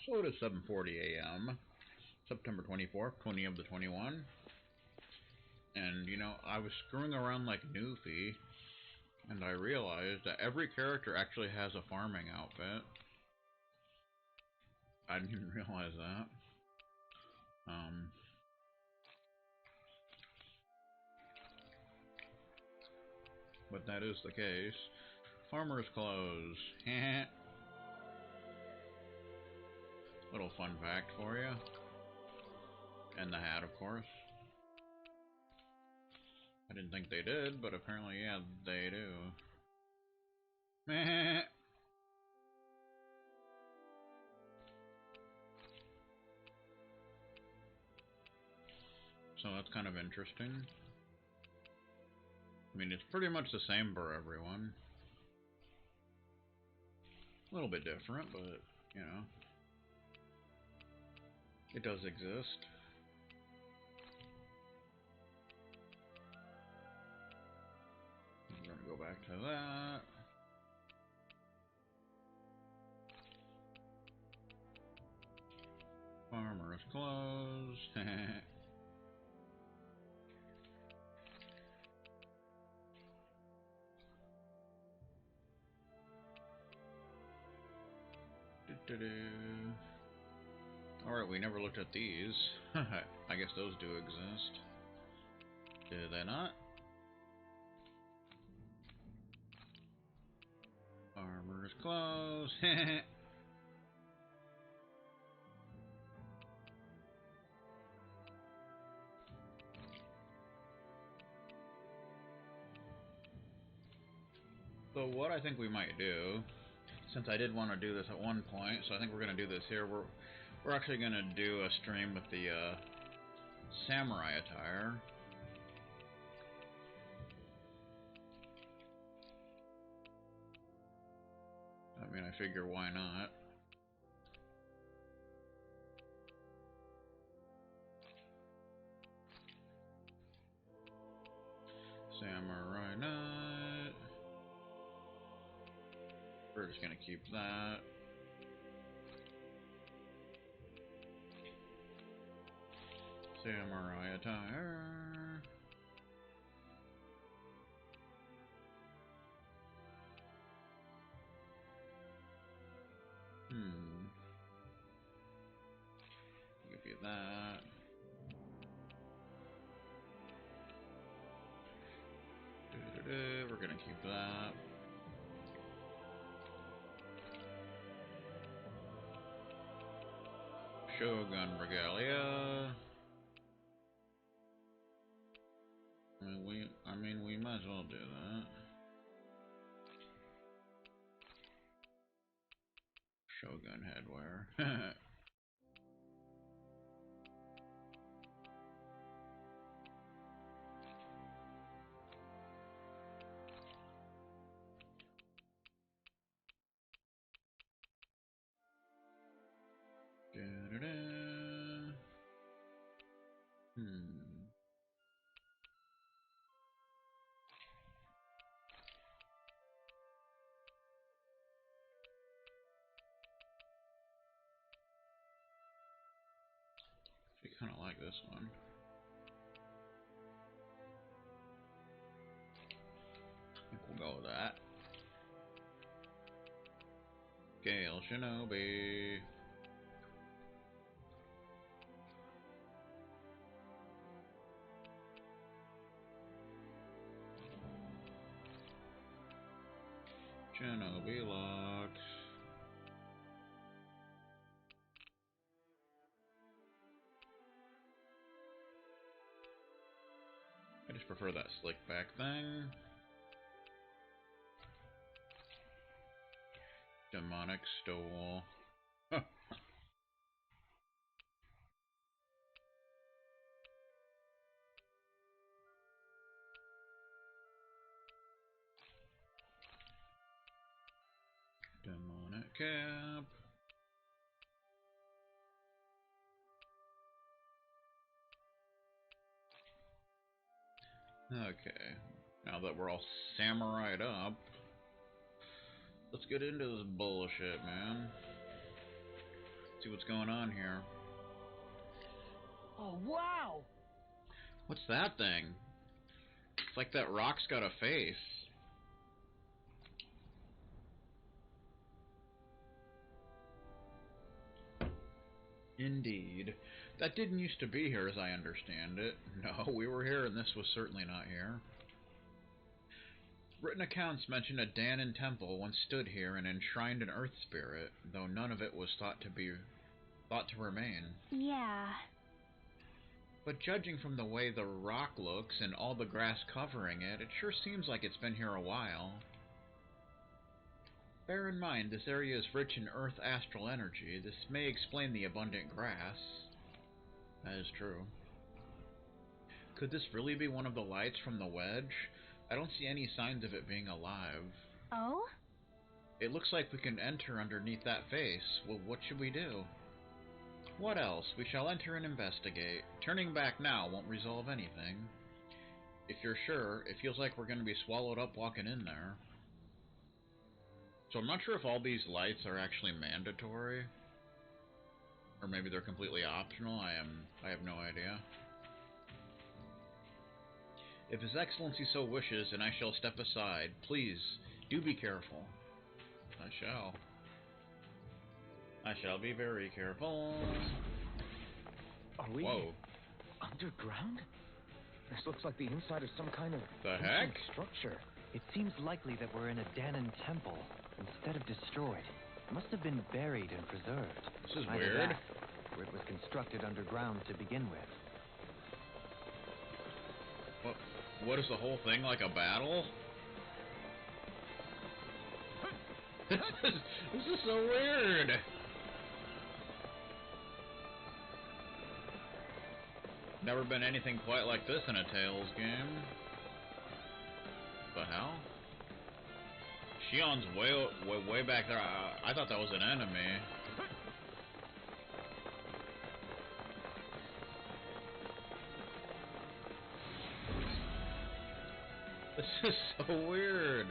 So it is 7:40 a.m. September 24th, 20 of the 21. And, you know, I was screwing around like Newfie, and I realized that every character actually has a farming outfit. I didn't even realize that. But that is the case. Farmer's clothes. Little fun fact for you. And the hat, of course. I didn't think they did, but apparently, yeah, they do. So that's kind of interesting. I mean, it's pretty much the same for everyone. A little bit different, but, you know. It does exist. I'm gonna go back to that. Farmer's clothes. Alright, we never looked at these. I guess those do exist. Do they not? Farmer's clothes. So what I think we might do, since I did want to do this at one point, so I think we're going to do this here. We're actually going to do a stream with the samurai attire. I mean, I figure why not. Samurai nut. We're just gonna keep that. Samurai attire. Give you that. We're gonna keep that. Shogun regalia. I mean, we might as well do that. Shogun headwear. I kind of like this one. I think we'll go with that. Gale Shinobi. Shinobi locks. I just prefer that slick back thing. Demonic stole. Demonic cap. Okay, now that we're all samurai'd up, let's get into this bullshit, man. See what's going on here. Oh, wow! What's that thing? It's like that rock's got a face. Indeed. That didn't used to be here as I understand it. No, we were here and this was certainly not here. Written accounts mention a Danon temple once stood here and enshrined an earth spirit, though none of it was thought to remain. Yeah. But judging from the way the rock looks and all the grass covering it, it sure seems like it's been here a while. Bear in mind, this area is rich in earth astral energy. This may explain the abundant grass. That is true. Could this really be one of the lights from the wedge? I don't see any signs of it being alive. Oh? It looks like we can enter underneath that face. Well, what should we do? What else? We shall enter and investigate. Turning back now won't resolve anything. If you're sure, it feels like we're going to be swallowed up walking in there. So I'm not sure if all these lights are actually mandatory. Or maybe they're completely optional. I have no idea. If His Excellency so wishes, and I shall step aside, please, do be careful. I shall. I shall be very careful. Are we Whoa. underground? This looks like the inside of some kind of The heck? ancient structure. It seems likely that we're in a Danon temple, instead of destroyed. It must have been buried and preserved. This is Either weird. that, or it was constructed underground to begin with. What is the whole thing, like a battle? This is so weird. Never been anything quite like this in a Tales game. The hell? Shion's way back there. I thought that was an enemy. This is so weird.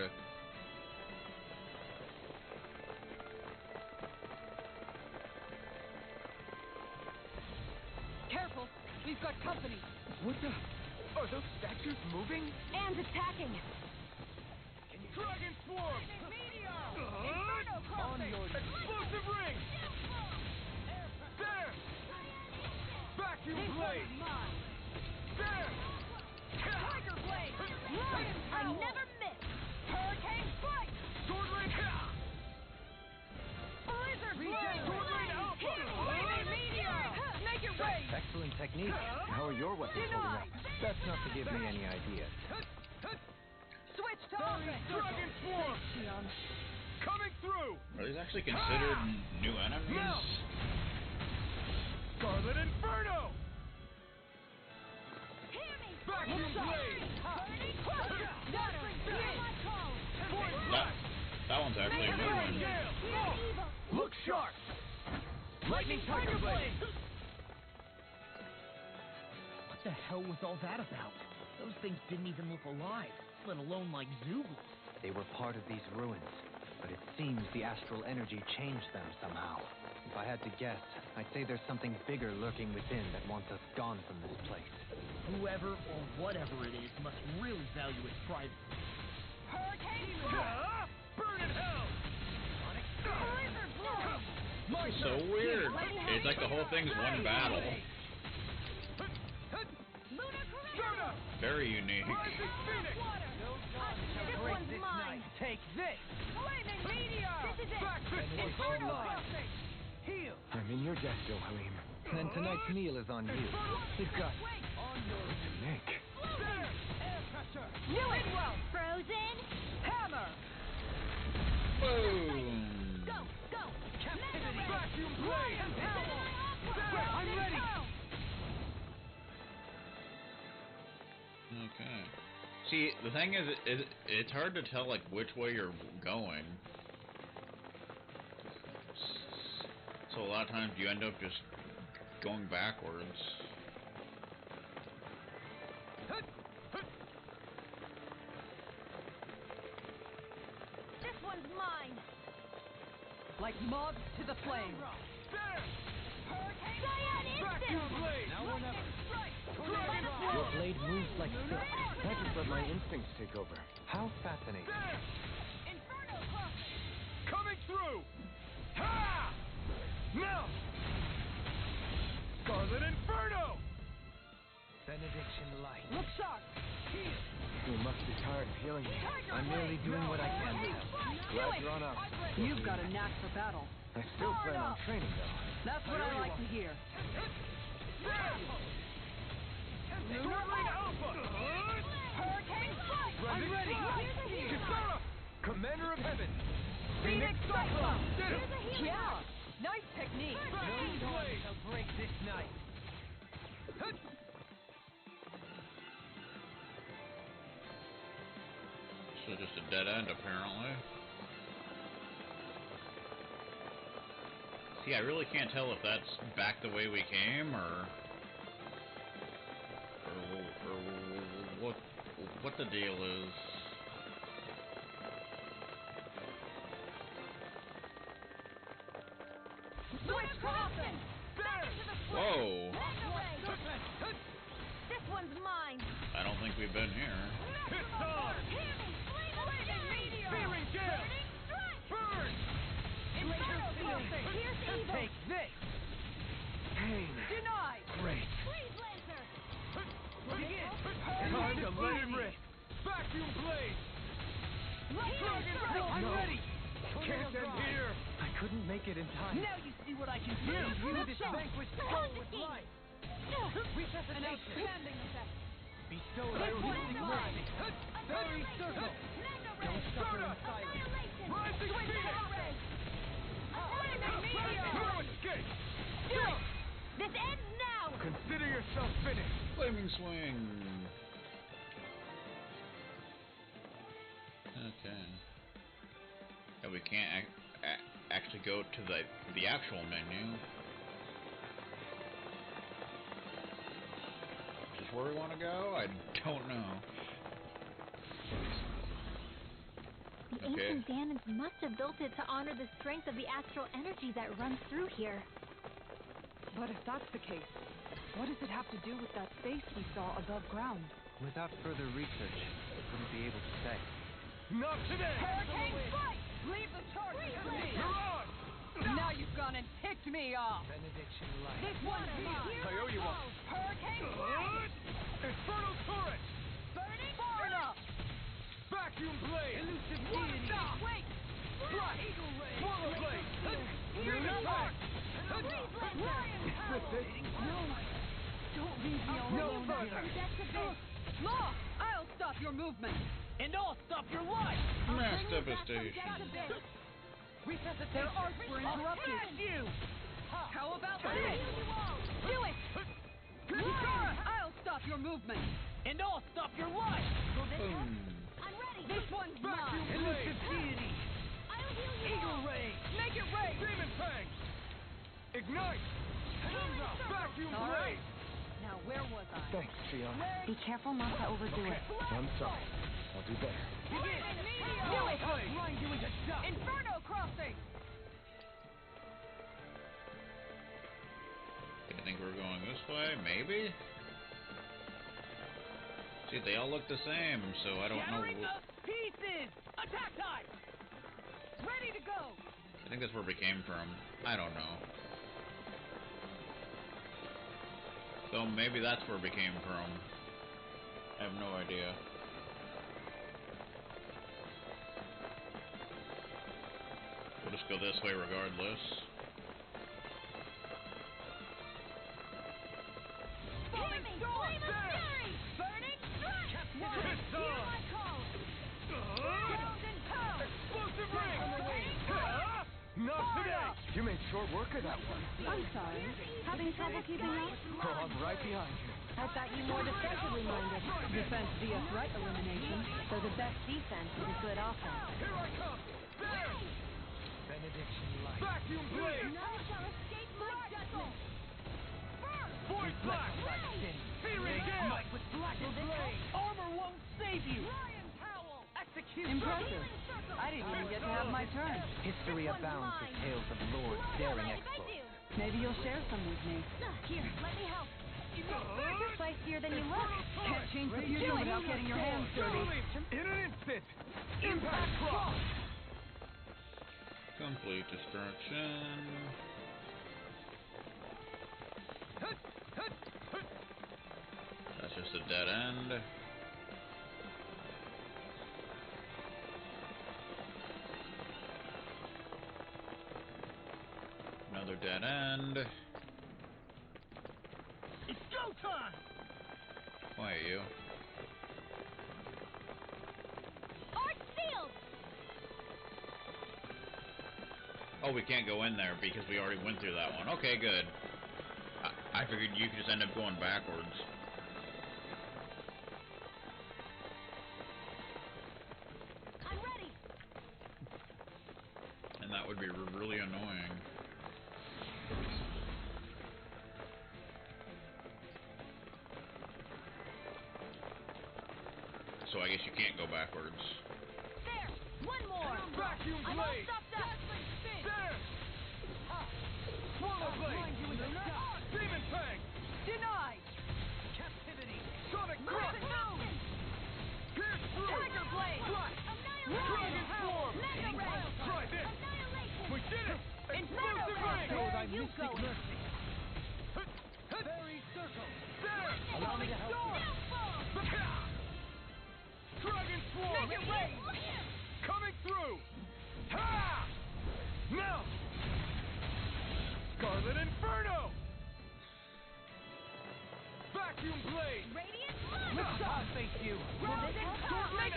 Careful! We've got company! What the? Are those statues moving? And attacking! Dragon Swarm! Inferno On crossing! your explosive ring! There! Vacuum This blade! one's mine! There! Tiger blade! Lion I Prowl! never miss. Hurricane strike! Sword ring! Blizzard blade! Sword ring alpha! Flaming meteor! Make it rain! Excellent technique. How are your weapons holding up? Best not to give me any ideas. Switch to offense! Dragon Swarm! Shion. Coming through! Are these actually considered new enemies? No. Scarlet Inferno! Hear me! Vacuum blade! Burning crusher! Watering hear my call! That one's actually a new one. Evil! Look sharp! Lightning Tiger blade! What the hell was all that about? Those things didn't even look alive, let alone like Zoobles. They were part of these ruins, but it seems the astral energy changed them somehow. If I had to guess, I'd say there's something bigger lurking within that wants us gone from this place. Whoever or whatever it is must really value its privacy. Hurricane strike! Burn in hell! Blizzard blade! My This is so weird. It's like the whole thing's one battle. Lunar correction! Very unique. Rising Phoenix! This one's mine! Take this! Flaming meteor! This is it! Back fist was Inferno mine! crossing! Heal! I'm in your debt, Wilhelm. Then tonight's meal is on you. The gut. Wait! Nick. Floating! Air pressure! New Inwell! Frozen? Hammer! Boom. Go! Go! Captivity! Vacuum blade! There! I'm ready! Okay. See, the thing is, it's hard to tell, like, which way you're going. So a lot of times you end up just going backwards. This one's mine! Like moths to the flame! There! made moves like this. I just let my instincts take over. How fascinating. Inferno crossing! Coming through! Ha! Now! Scarlet Inferno! Benediction light. Look sharp! You must be tired of healing me. I'm merely doing what I can to help. Glad you're on our... You've got a knack for battle. I still plan on training, though. That's what I like to hear. Sterling Alpha! Hurricane strike! I'm ready! Kisara! Commander of Heaven! Phoenix Cyclone! Ditto! Yeah! Nice technique! No blade! Shall break this night. So just a dead end, apparently. See, I really can't tell if that's back the way we came, or what the deal is. Switch crossing! Whoa! This one's mine! I don't think we've been here. It's on! Fearing gale! Burn! Inferno crossing! Here's evil! Take this! Pain! Denied! Great! Freeze laser! Begin! Time to let it rip! Vacuum blade! Dragon strike! I'm ready! Can't end here! I couldn't make it in time. Now you see what I can do. You this vanquished soul with life. An Resuscitation. outstanding effect! Bestow This your one's healing mine! mercy. Fairy circle. Don't suffer in silence. Rising Phoenix! Flaming meteor! No escape! Do it! This ends now! Consider yourself finished! Flaming swing. Okay. Yeah, we can't actually go to the actual menu. Is this where we want to go? I don't know. The ancient Danans must have built it to honor the strength of the astral energy that runs through here. But if that's the case, what does it have to do with that space we saw above ground? Without further research, I wouldn't be able to say. Not today! Hurricane strike! Leave the charges to me! You're on! Now you've gone and ticked me off! Benediction light. This one's mine! I owe you one. Hurricane strike! Infernal turret! Burning far enough! Vacuum blade! Elusive Stop! deity. Wait! Black! Swallow blade! Here's Demon another! attack! Lion With power! this? No! Don't leave me all No alone further. here! That's a bit! Law! I'll stop your movement! And I'll stop your life. Mass Bring you back from devastation. death to Resuscitation. Their arts were interrupted! Smash you. How about Turn this? it. Do it! Lion! I'll stop your movement! And I'll stop your life. Boom. I'm ready! This one's Vacuum mine! blade! Deity. I'll heal you Eagle all. ray. Make it rain! Demon fang! Ignite! Vacuum All right. blade! Now where was I? Thanks, Trion. Be careful not to overdo it. I'm sorry. I'll do better. Flaming meteor! Do it! Grind you into dust. Inferno crossing! I think we're going this way, maybe? See, they all look the same, so I don't know. Shattering to pieces. Attack time. Ready to go! I think that's where we came from. I don't know. So maybe that's where we came from. I have no idea. We'll just go this way regardless. Falling storm! Burning strike! Piss Hear on! my call! Golden power! Explosive ring! Fire! Not today! You made short work of that one. I'm sorry. Having trouble keeping up? Oh, I'm right behind you. I thought you more defensively minded. Defense via threat elimination. So the best defense is a good offense. Here I come! There! Benediction light. Vacuum blade! None shall escape my judgment! Void black! Fearing gale! Smite with black blade. Armor won't save you. Lion Cowl! Execute. Impressive. I didn't even get to have my turn. History abounds with tales of lords daring exploits. Maybe you'll share some with me. Here, let me help. You're spicier than you look. Can't change the future without getting your hands dirty. In an instant! Impact cross! Complete destruction. That's just a dead end. Another dead end. It's go time! Why are you? Art sealed! Oh, we can't go in there because we already went through that one. Okay, good. I figured you could just end up going backwards. I'm ready! And that would be really annoying. So I guess you can't go backwards. There! One more! Vacuum I'm all blade! stopped up! There! Swallow blade! Demon fang! Denied! Captivity! Sonic thrust! Pierce through! Tiger blade! Flash! Annihilation! Dragon swarm! Mega ray! Try this! Annihilation! We did it! Explosive Mega ring! ray! Where are thy you mystic going? mercy! Fairy circle! There! Allow me to help you. Dragon swarm! Mega ray! Coming through! Ha! Now! Scarlet Inferno! Vacuum blade! Radiant I'll face you! Mega Alpha! ray!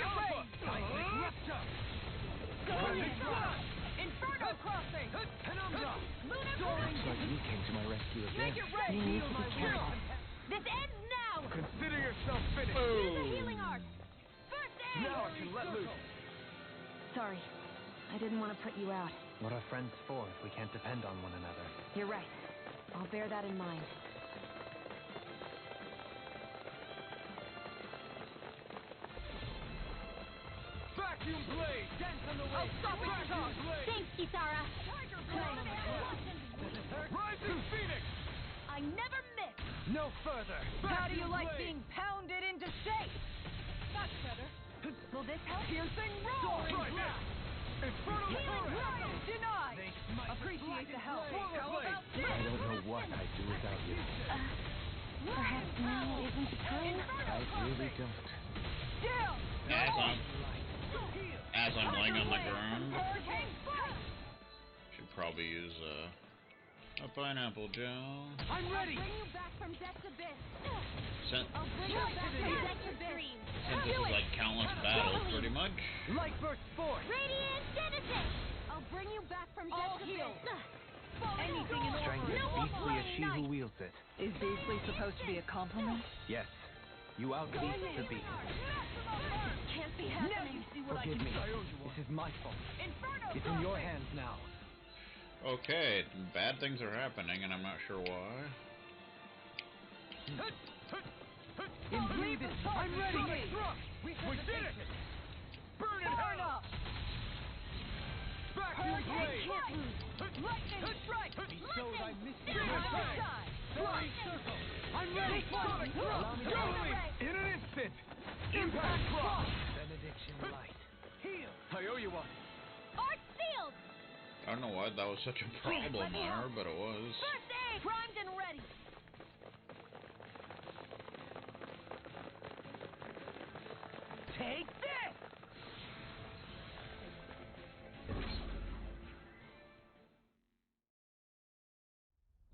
Seismic rupture! Blazing blast! Inferno crossing! Penumbra! Lunar Soaring! But you came to my rescue again. Make it ray! You need Heal to my be wounds! careful. This ends now! Consider yourself finished! Use the healing art! First aid! Now I can let loose! Sorry. I didn't want to put you out. What are friends for if we can't depend on one another? You're right. I'll bear that in mind. Vacuum blade! Dance on the way! I'll stop it, Vacuum blade! Thanks, Kisara. Rising Phoenix! I never miss. No further! How do you like blade! being pounded into shape? That's better. Will this help? Piercing roar! Try this! Infernal Healing torrent! ray! Denied! They smite Appreciate the help. Swallow How blade! about I this? don't know what I'd do without you. Perhaps now isn't the time. I really don't. Down! As I'm laying on the ground, Hurricane strike! should probably use a pineapple gel. I'm ready! Bring you back from death's abyss. Since I'll bring you back from death's abyss. this is like countless battles, pretty much. Light burst forth! Radiant Genesis. I'll bring you back from All death's heal. abyss. Anything in Strength order. as No beastly as she night. who wields it. Is beastly supposed to be a compliment? Yes, you outbeast the beast. Can't be Now happening. you see what Forgive I me. can do. This is my fault. Inferno It's in your hands now. Okay, bad things are happening, and I'm not sure why. Imbue this I'm ready. Sonic thrust! We did it! Burn in Burn hell! up! Vacuum blade! Lightning strike! Bestowed thy mystic Demon mercy! fang! Fairy circle! I'm ready! Sonic thrust! Allow me to Totally! In an instant! Impact cross! Benediction light! Heal! I owe you one. Art sealed. I don't know why that was such a problem there, but it was. First aid. Primed and ready. Take this!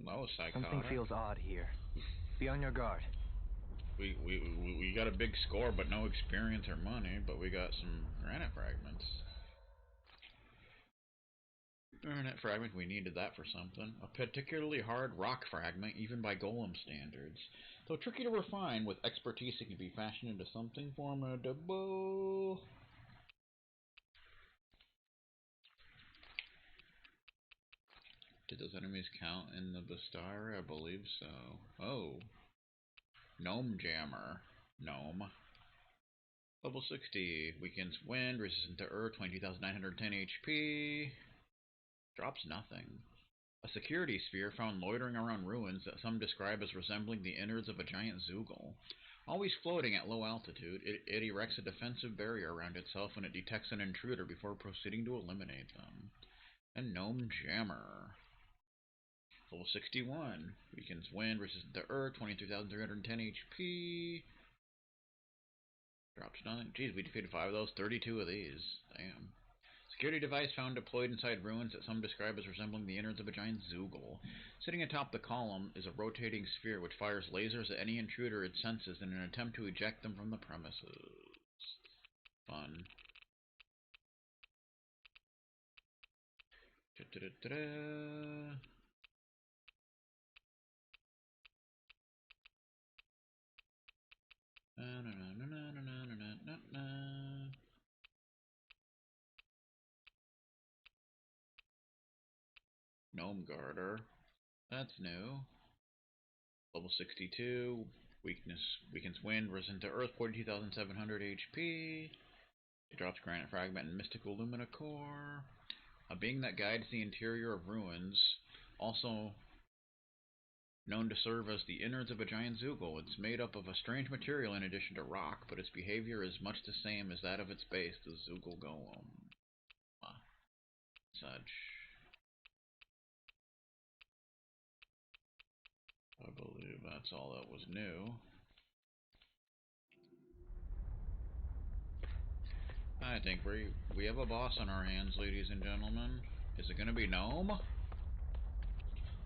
That was psychotic. Something feels odd here. Be on your guard. We got a big score, but no experience or money. But we got some granite fragments. Granite fragment, we needed that for something. A particularly hard rock fragment, even by golem standards. Though tricky to refine, with expertise it can be fashioned into something formidable. Did those enemies count in the Bastari? I believe so. Oh. Gnome Jammer. Gnome. Level 60. Weakens wind, resistant to earth, 22,910 HP. Drops nothing. A security sphere found loitering around ruins that some describe as resembling the innards of a giant Zoogle. Always floating at low altitude, it erects a defensive barrier around itself when it detects an intruder before proceeding to eliminate them. And Gnome Jammer. Level 61. Weakens wind, resistant to earth, 23,310 HP. Drops nothing. Jeez, we defeated 5 of those, 32 of these. Damn. Security device found deployed inside ruins that some describe as resembling the innards of a giant Zoogle. Sitting atop the column is a rotating sphere which fires lasers at any intruder it senses in an attempt to eject them from the premises. Fun. Gnome Garter. That's new. Level 62. Weakens wind, resistant to earth, 42,700 HP. It drops granite fragment and mystical lumina core. A being that guides the interior of ruins, also known to serve as the innards of a giant Zoogle. It's made up of a strange material in addition to rock, but its behavior is much the same as that of its base, the Zoogle Golem. Such. I believe that's all that was new. I think we have a boss on our hands, ladies and gentlemen. Is it gonna be Gnome?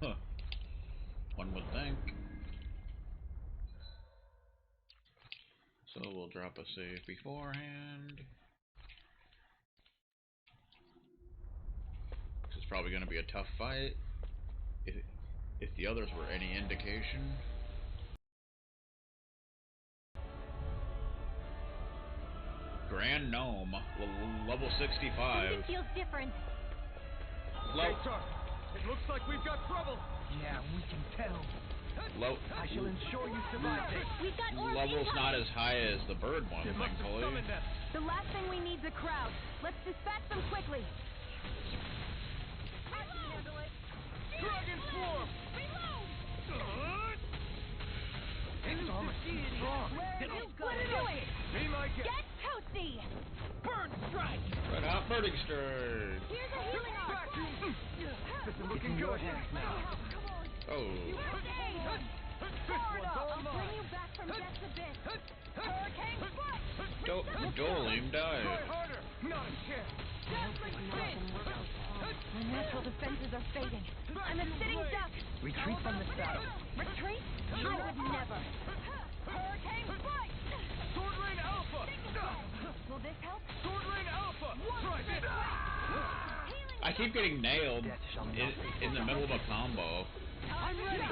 Huh. One would think. So we'll drop a save beforehand. This is probably gonna be a tough fight. If the others were any indication. Grand Gnome, level 65. It feels different. It looks like we've got trouble. Yeah, we can tell. I shall ensure you survive this. We've got orbs Level's incoming. not as high as the bird one, It must have thankfully. summoned them. The last thing we need is a crowd. Let's dispatch them quickly. I can handle it. Dragon Swarm! This armor's too strong. Let's do it. Be my guest. Get toasty. Burn strike! Red hot birding strike. Here's a healing arm. Vacuum! This is It's looking in your good. hands now. Oh. This one's all I'll bring mine. you back from death's abyss. Hurricane strike. Dolim died. Try harder. Not a chance. Dazzling spin. My natural defenses are fading. I'm a sitting duck. Retreat from the saddle. Retreat? You would never. Hurricane strike. Sword Rain Alpha. Will this help? Sword Rain Alpha. Try this. Healing. I keep getting nailed Death shall not in the middle of a combo. I'm ready.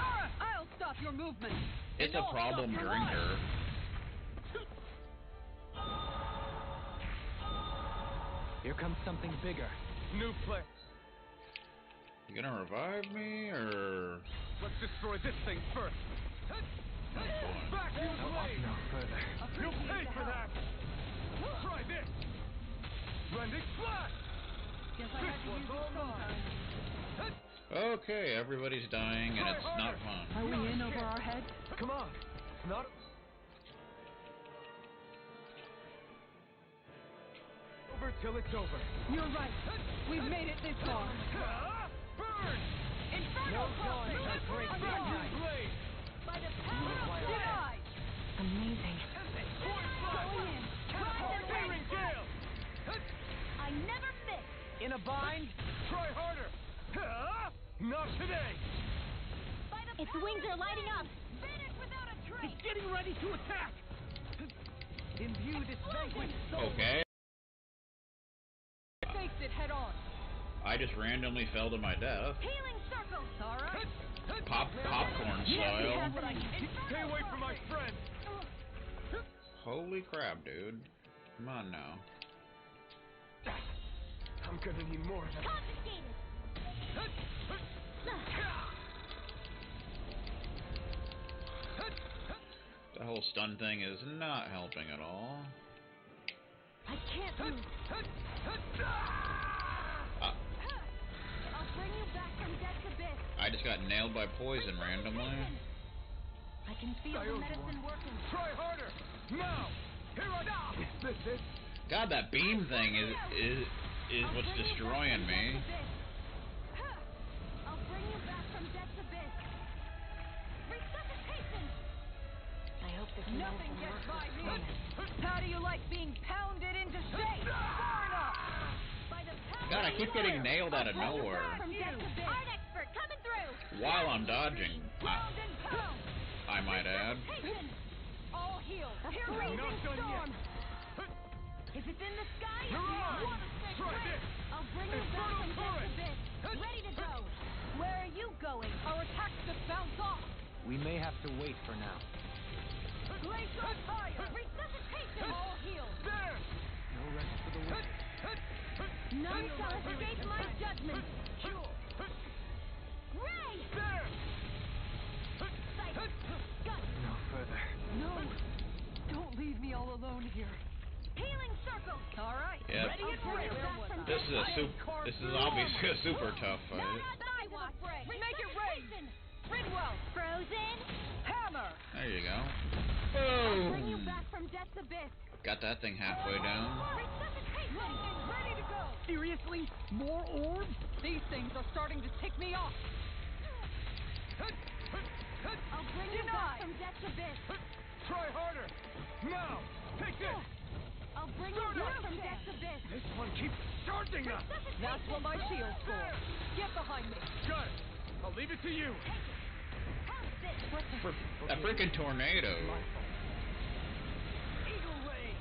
I'll stop your movement. It's a problem drinker. Here comes something bigger. New play. You gonna revive me, or...? Let's destroy this thing first. Vacuum blade. No further. You'll pay for that. Try this. Blending flash. Guess I have to use it sometime. Okay, everybody's dying, and it's not fun. Are we in over our heads? Come on. Not over till it's over. You're right. We've made it this far. Burn! Infernal pulse. Vacuum blade. By the power of Jedi. Amazing. Force blast. Going in. Searing gale. I never miss. In a bind? Try harder. Not today. By the Its wings are lighting up. Vanish without a trace. It's getting ready to attack! Imbue this vanquished soul. Okay. Face it head on. I just randomly fell to my death. Healing circle. All right. Popcorn style. Stay away from my friend. Holy crap, dude. Come on now. I'm gonna need more of that. Confiscated. The whole stun thing is not helping at all. I can't move. I'll bring you back from death's abyss. I just got nailed by poison randomly. I can feel the medicine working. Try harder! Now! Here I go! This. God, that beam thing is what's destroying me. I'll bring you back from death's abyss. Resuscitation! I hope this Nothing gets by me. promise. How do you like being pounded into shape? Far enough! By the power God, I of keep the getting Lord, nailed out of I'll bring you nowhere back from death's abyss. Art expert coming through. while I'm dodging. Ground and pound! I might add. Resuscitation! All healed. Here we Freezing Not done storm. yet. If it's in the sky, it's You're on. on. Try this. I'll bring you back Infernal from death's current. abyss. Ready to go. Where are you going? Our attacks just bounce off. We may have to wait for now. Blaze on fire! Resuscitation! All healed. There! No rest for the wicked. None shall escape my judgment. Cure! Ray! There! Sight! Gut! No further. No! Don't leave me all alone here. Healing circle! All right. Yep. Ready and Bring ready. you back from This is a This is obviously a super tough fight. Skywatch! Make it rain. Ridwell. Frozen! Hammer. There you go. Bring you Boom! back from death's abyss. Got that thing halfway down. Resuscitation! Ready to go. Seriously? More orbs? These things are starting to tick me off. I'll bring you back from death's abyss. Try harder! Now! Take this! I'll bring you back from death's abyss. This one keeps charging us! That's what my shield's for. There! Get behind me. Got it! I'll leave it to you! Have this. What the? That freaking tornado. Eagle Ray!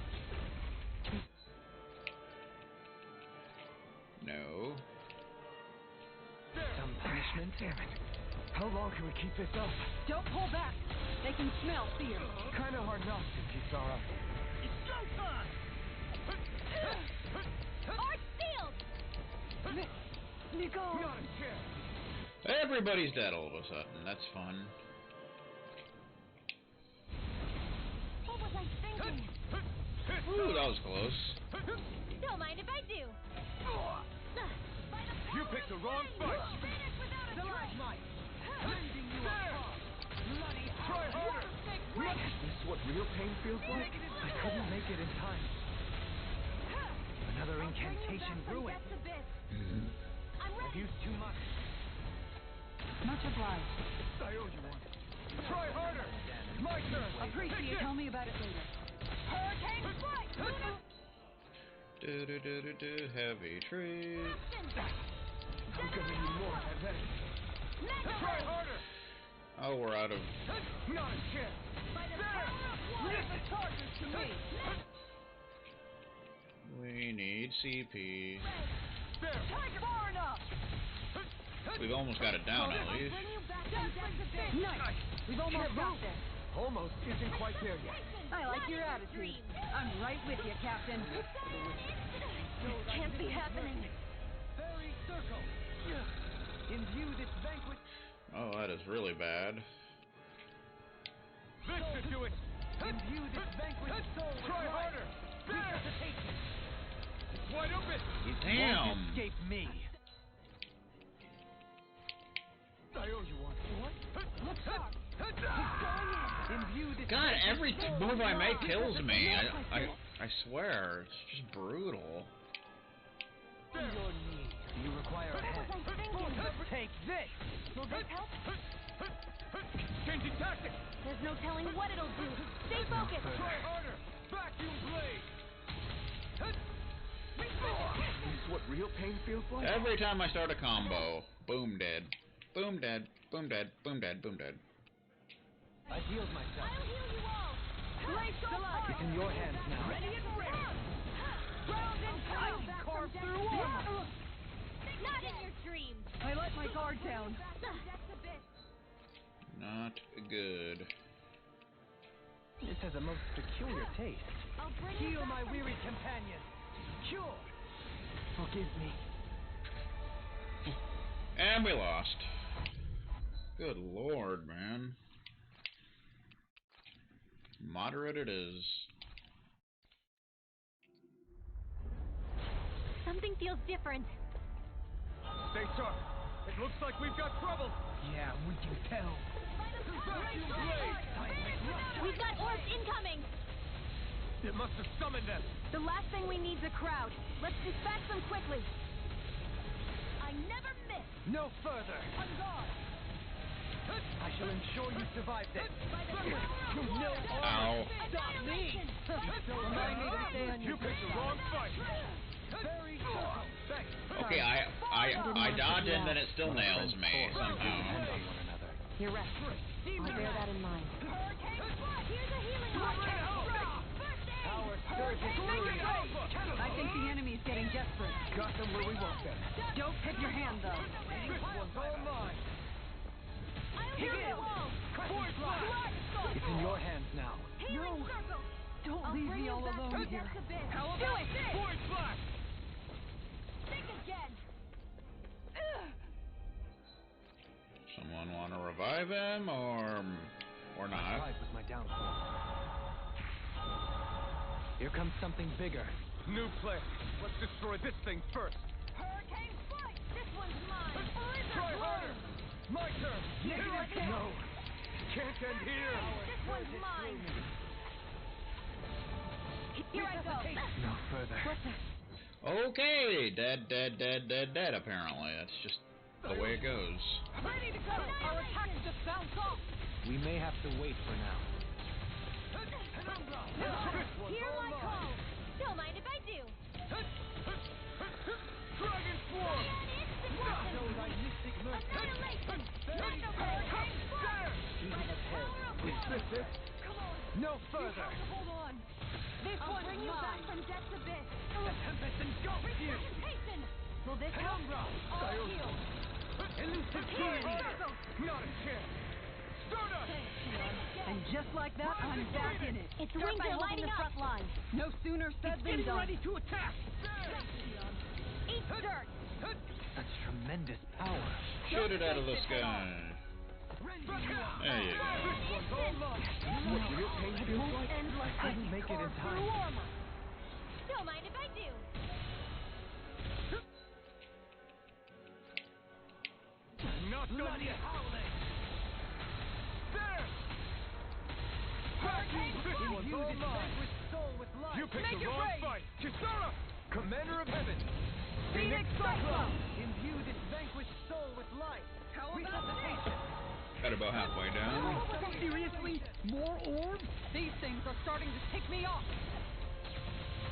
No. There! Some punishment? Damn it! How long can we keep this up? Don't pull back. They can smell fear. Kinda hard not to, Kisara. It's showtime! Art sealed! Nico. Not a chance! Everybody's dead all of a sudden. That's fun. What was I thinking? Ooh, that was close. Don't mind if I do. You picked the wrong fight! The light might. Rending you There! apart. Bloody Try harder! Is this what real pain feels like? I couldn't make it in time. Another incantation ruined. I've used too much. Much obliged. I owe you one. Try harder! My turn! Appreciate. Tell me about it later. Hurricane strike! Do do do do do. Heavy tree. I'm gonna need more of that medicine. Try harder! Oh, we're out of. Not a chance! Leave the charges to me. We need CP. There! Tiger, far enough. We've almost got it down at least. Nice. We've almost got this. Almost isn't quite there yet. I like your attitude. I'm right with you, Captain. This can't be happening. Fairy circle. Imbue this banquet. Oh, that is really bad. This should do it! Imbue this banquet soul with Try life. harder! There! Resuscitation. It's wide open! Damn. Won't escape me. I owe you one. What? Look sharp. Keep going in. Imbue this God, banquet every soul move with I make life. kills me. Resuscitation. I swear, it's just brutal. On your knees. Do you require a What hand? was I thinking? Take this! Will this help? Changing tactics! There's no telling what it'll do. Stay focused. Try harder! Vacuum blade! Resuscitation. Is this what real pain feels like? Every time I start a combo, boom dead. Boom dead. Boom dead. Boom dead. Boom dead. I've healed myself. I'll heal you all. Blaze the light. It's in your hands now. Ready and ready. Ground and I'll pound. back Carve from through death. armor. Not in your dreams. I let my guard down. Not good. This has a most peculiar taste. I'll bring you Heal back my from weary death. companion. Cure. Forgive me. And we lost. Good lord, man. Moderate it is. Something feels different. Stay sharp! It looks like we've got trouble. Yeah, we can tell. Vacuum blade! We've got orbs incoming! It must have summoned them. The last thing we need is a crowd. Let's dispatch them quickly. I never miss. No further. On guard. I shall ensure you survive this. By the power of You know water. Ow. Stop me! Remind me to stay on You your picked the wrong fight. Very circle. Thanks. Okay, I dodge and then it still nails me Depend on somehow. one another. You're right. I'll bear that in mind. Hurricane Flush! Here's a healing Power surges through you. I think the enemy's getting desperate. Got them where we want them. Don't tip your hand, though. This one's all mine. I'll heal you all! Force flash. It's in your hands now. Healing circle! Don't I'll leave bring me you all back alone from here. death's abyss. How Do about it! Force flash! Think again! Someone want to revive him or not? Pride was my downfall. Here comes something bigger. New plan. Let's destroy this thing first. Hurricane Flight! This one's mine! Try harder. My turn. Negative. No. Can't end here. This one's mine! Here I go! No further. Okay, dead, apparently. That's just the way it goes. Ready to go! Our attack just bounced off! We may have to wait for now. Hear my call! Don't mind if I do! Dragon Swarm. Those I mystic mercy. Annihilation! There. By the power of Is this it? No further. Hold on. This I'll one's bring you back mine. from death's abyss! The tempest engulfs you. Precipitation! Will this help? Penumbra. All healed! Elusive Healing tyranny. circle! Not a chance. Stardust. And just like that, I'm back in it. Its Start wings by are holding lighting the up! front line. No sooner said It's than getting done. ready to attack. Eat dirt! Such tremendous power. Shoot it out of the sky. There you go. What real pain feels like? End like I this. didn't make it in time. Don't mind if I do! Not done yet. There. This one's all mine. You picked the wrong fight. Kisara. Commander of Heaven. Phoenix Cyclone. Imbue this vanquished soul with life. How about Resuscitation. Got about halfway down. Seriously? More orbs? These things are starting to tick me off.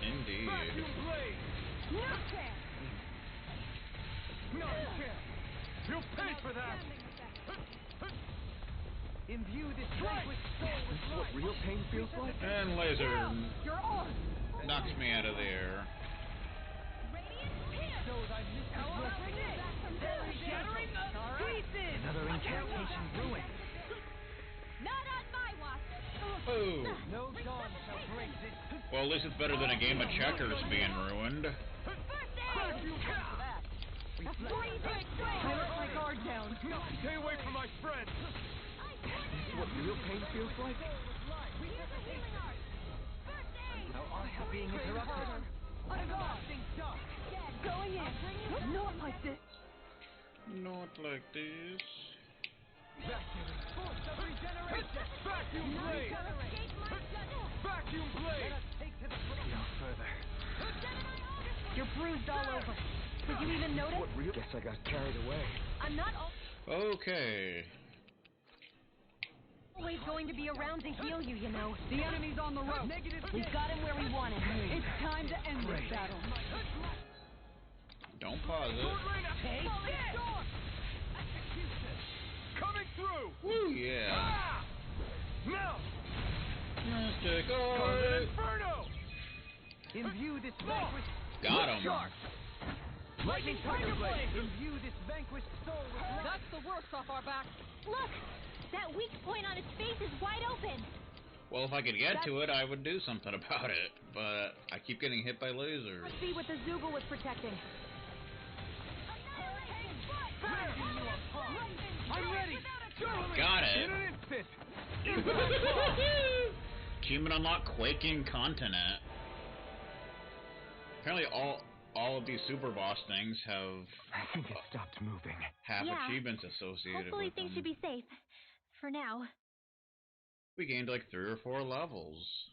Indeed. Vacuum blade. No chance. Not a chance. You'll pay for that. Imbue this vanquished soul with life. What real pain feels like? And laser Your arm. knocks me out of the air. Those I mystic mercy. Shattering of pieces. Another incantation ruined. Not on my watch! Oh. No dawn shall break this. Well, at least it's better than a game of checkers being ruined. First aid! I let my guard down. Stay away from my friend. What real pain feels like? Here's a healing art! First aid! Now I have being interrupted. Everlasting dark. Going in. Not like this. Not like this. Vacuum. Force of regeneration. Vacuum blade. Escape my judgment! Vacuum blade. Let us take to the No further. You're bruised all over. Did you even notice? What real? Guess I got carried away. I'm not Okay. always going to be around to heal you, you know. The enemy's on the road. We've got him where we want him. It's time to end this battle. Don't pause it. Take this! Coming through. Woo, yeah. Ah! Now. Mystic Inferno. Imbue this vanquished. Got him. Shark. Lightning tiger blade. Imbue this vanquished soul with life. That's the worst off our backs. Look! That weak point on its face is wide open! Well, if I could get to it, I would do something about it. But I keep getting hit by lasers. Let's see what the Zoogle was protecting. I'm ready. Got In it. an instant. Achievement unlocked Quaking Continent. Apparently all of these super boss things have I think it stopped moving. have Yeah. achievements associated Hopefully with things them. should be safe. For now. We gained like 3 or 4 levels.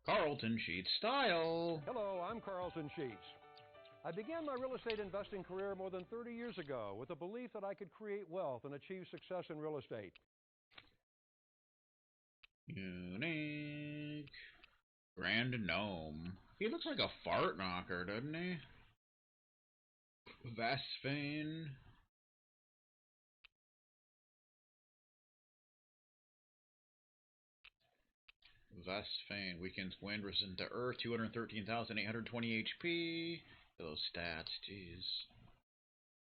Carlton Sheets style. Hello, I'm Carlton Sheets. I began my real estate investing career more than 30 years ago with the belief that I could create wealth and achieve success in real estate. Unique. Grand Gnome. He looks like a fart knocker, doesn't he? Vasphane. Vasphane. Weakens wind, resistant to earth, 213,820 HP. Those stats, jeez.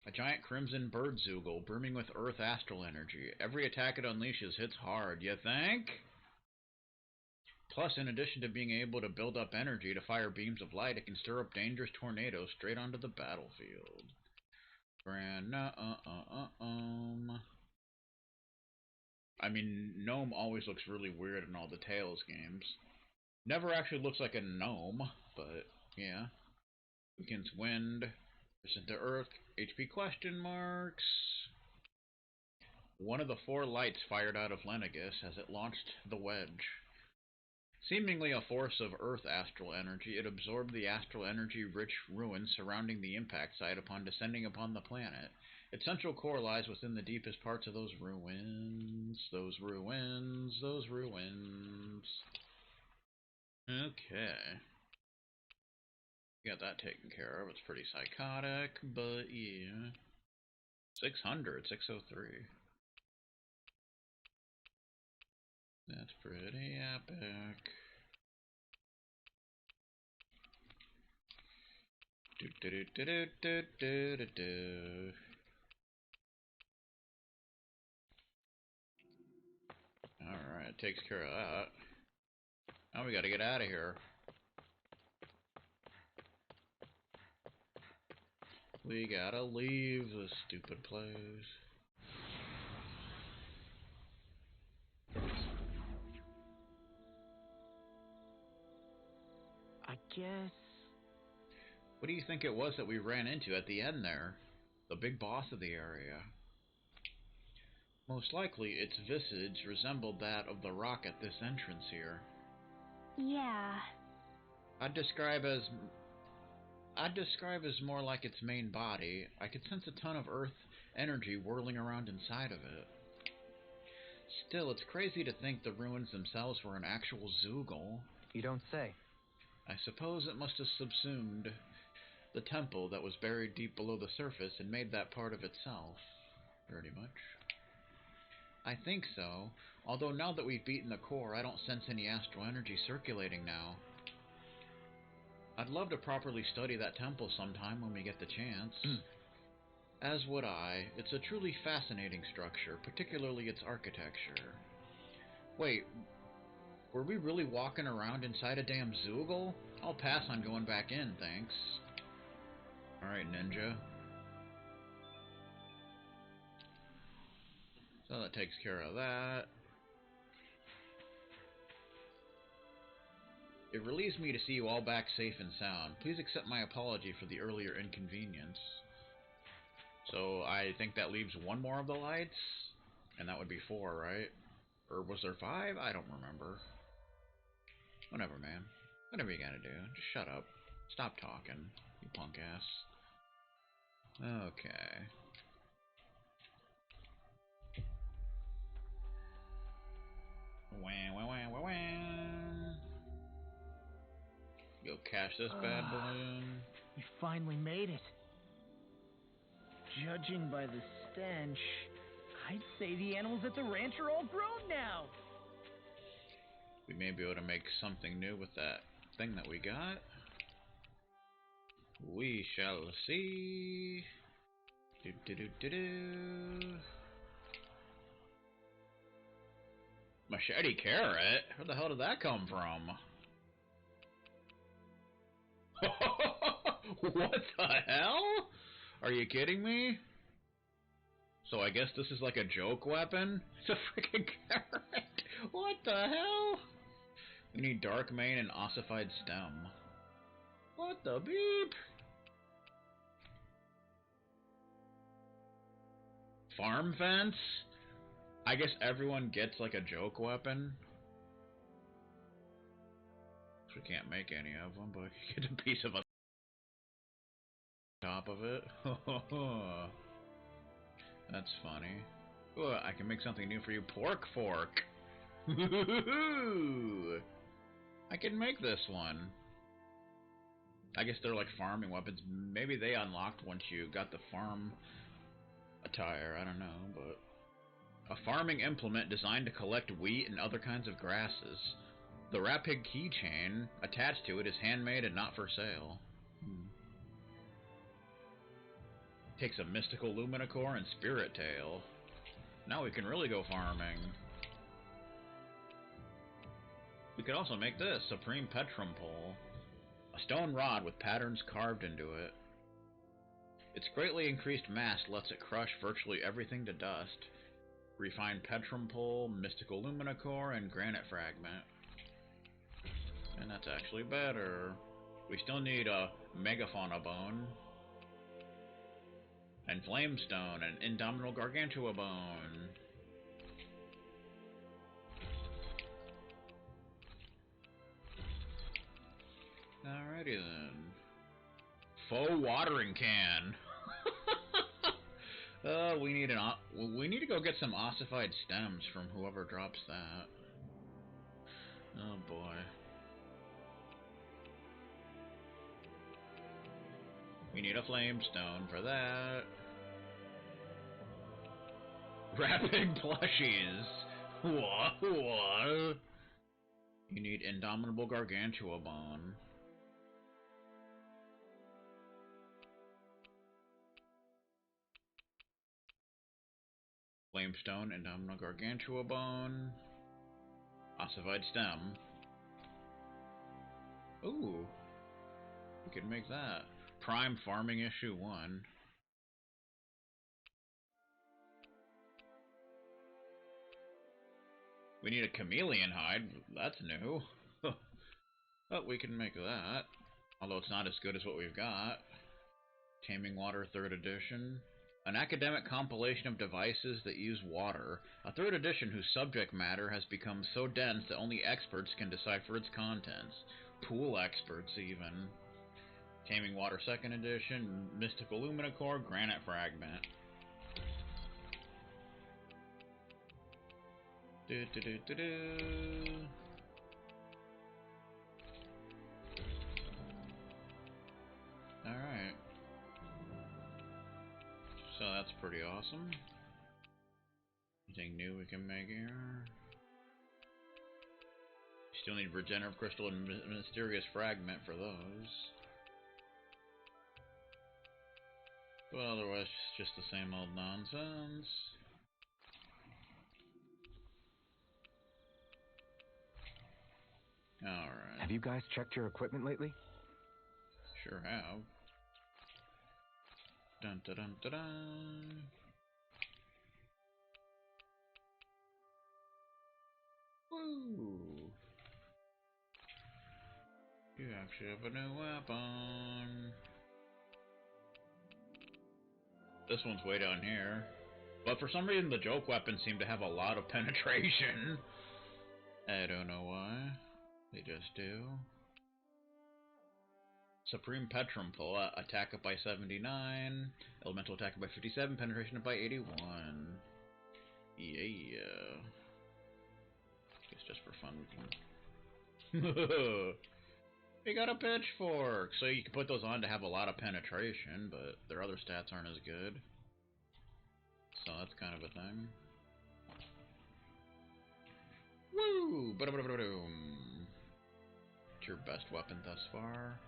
A giant crimson bird Zoogle, brimming with earth astral energy. Every attack it unleashes hits hard, you think? Plus, in addition to being able to build up energy to fire beams of light, it can stir up dangerous tornadoes straight onto the battlefield. I mean, Gnome always looks really weird in all the Tales games. Never actually looks like a gnome, but yeah. Weakens wind, resistant to earth, HP question marks. One of the 4 lights fired out of Lenegus as it launched the wedge. Seemingly a force of earth astral energy, it absorbed the astral energy-rich ruins surrounding the impact site upon descending upon the planet. Its central core lies within the deepest parts of those ruins. Those ruins. Okay. Got that taken care of. It's pretty psychotic, but yeah. 600, 603. That's pretty epic. Alright, takes care of that. Now we gotta get out of here. We gotta leave this stupid place. I guess... What do you think it was that we ran into at the end there? The big boss of the area. Most likely, its visage resembled that of the rock at this entrance here. Yeah. I'd describe as more like its main body. I could sense a ton of earth energy whirling around inside of it. Still, it's crazy to think the ruins themselves were an actual Zoogle. You don't say. I suppose it must have subsumed the temple that was buried deep below the surface and made that part of itself. Pretty much. I think so, although now that we've beaten the core, I don't sense any astral energy circulating now. I'd love to properly study that temple sometime when we get the chance. As would I. It's a truly fascinating structure, particularly its architecture. Wait, were we really walking around inside a damn Zoogle? I'll pass on going back in, thanks. Alright, ninja. So that takes care of that. It relieves me to see you all back safe and sound. Please accept my apology for the earlier inconvenience. So I think that leaves 1 more of the lights? And that would be 4, right? Or was there 5? I don't remember. Whatever, man. Whatever you gotta do. Just shut up. Stop talking, you punk ass. Okay. Go cash this bad balloon. We finally made it. Judging by the stench, I'd say the animals at the ranch are all grown now. We may be able to make something new with that thing that we got. We shall see. Machete carrot? Where the hell did that come from? What the hell? Are you kidding me? So I guess this is like a joke weapon? It's a freaking carrot! What the hell? We need dark mane and ossified stem. What the beep? Farm fence? I guess everyone gets like a joke weapon. We can't make any of them, but you get a piece of a top of it. That's funny. Ooh, I can make something new for you. Pork fork. I can make this one. I guess they're like farming weapons. Maybe they unlocked once you got the farm attire. I don't know, but a farming implement designed to collect wheat and other kinds of grasses. The Rat Pig keychain attached to it is handmade and not for sale. Takes a mystical Luminicore and Spirit Tail. Now we can really go farming. We could also make this, Supreme Petrum Pole. A stone rod with patterns carved into it. Its greatly increased mass lets it crush virtually everything to dust. Refined Petrum Pole, Mystical Luminicore, and Granite Fragment. And that's actually better. We still need a Megafauna Bone. And Flamestone, and Indomitable Gargantua Bone. Alrighty then. Faux watering can. We need to go get some ossified stems from whoever drops that. Oh boy. We need a flamestone for that. Rapid plushies. What? You need Indomitable Gargantua Bone. Flamestone, Indomitable Gargantua Bone. Ossified Stem. Ooh. We could make that. Prime Farming Issue 1. We need a chameleon hide. That's new. But we can make that. Although it's not as good as what we've got. Taming Water 3rd Edition. An academic compilation of devices that use water. A 3rd edition whose subject matter has become so dense that only experts can decipher its contents. Pool experts, even. Taming Water 2nd Edition. Mystical Luminicore, Granite Fragment. Alright. So that's pretty awesome. Anything new we can make here? Still need Regenerative Crystal and Mysterious Fragment for those. But otherwise, just the same old nonsense. Alright. Have you guys checked your equipment lately? Sure have. Dun dun dun dun dun. Woo! You actually have a new weapon. This one's way down here. But for some reason the joke weapons seem to have a lot of penetration. I don't know why. They just do. Supreme Petrum Pole, attack up by 79, elemental attack up by 57, penetration up by 81. Yeah. It's just for fun. We got a pitchfork! So you can put those on to have a lot of penetration, but their other stats aren't as good. So that's kind of a thing. Woo! Ba-da-ba-da-ba-doom. It's your best weapon thus far.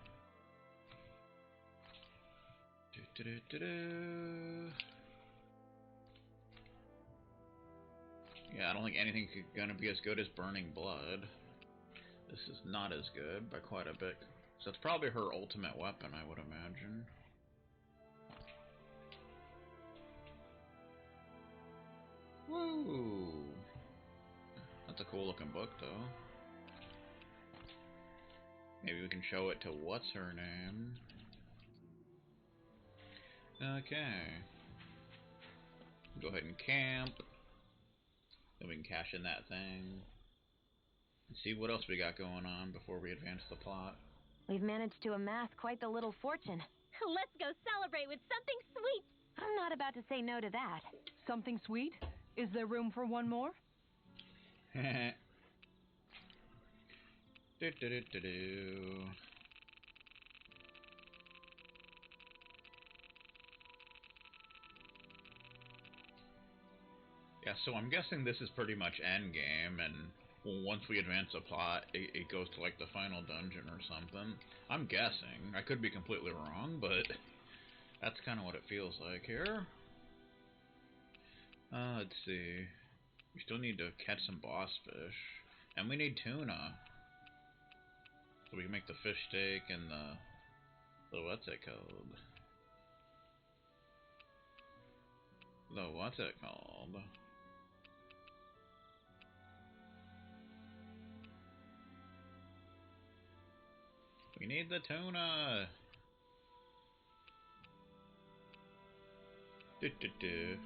Yeah, I don't think anything's gonna be as good as Burning Blood. This is not as good by quite a bit. So it's probably her ultimate weapon, I would imagine. Woo! That's a cool looking book, though. Maybe we can show it to what's her name. Okay. Go ahead and camp. Then we can cash in that thing. And see what else we got going on before we advance the plot. We've managed to amass quite the little fortune. Let's go celebrate with something sweet. I'm not about to say no to that. Something sweet? Is there room for one more? Do. Yeah, so I'm guessing this is pretty much endgame, and once we advance the plot, it goes to like the final dungeon or something. I'm guessing. I could be completely wrong, but that's kind of what it feels like here. Let's see. We still need to catch some boss fish, and we need tuna. So we can make the fish steak and the what's it called? The what's it called? We need the tuna.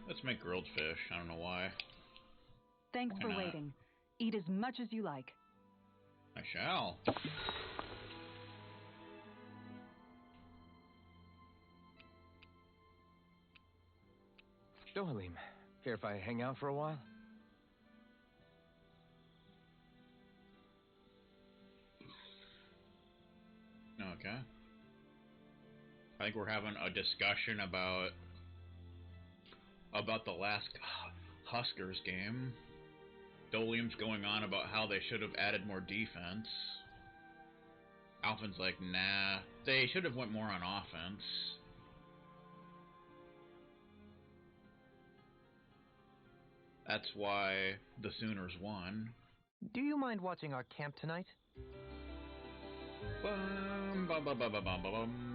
Let's make grilled fish. I don't know why. Thanks Why for not? waiting. Eat as much as you like. I shall. So, Halim, care if I hang out for a while? Okay. I think we're having a discussion about the last Huskers game. Dolium's going on about how they should have added more defense. Alphin's like, nah, they should have went more on offense. That's why the Sooners won. Do you mind watching our camp tonight? Bum, bum, bum, bum, bum, bum, bum.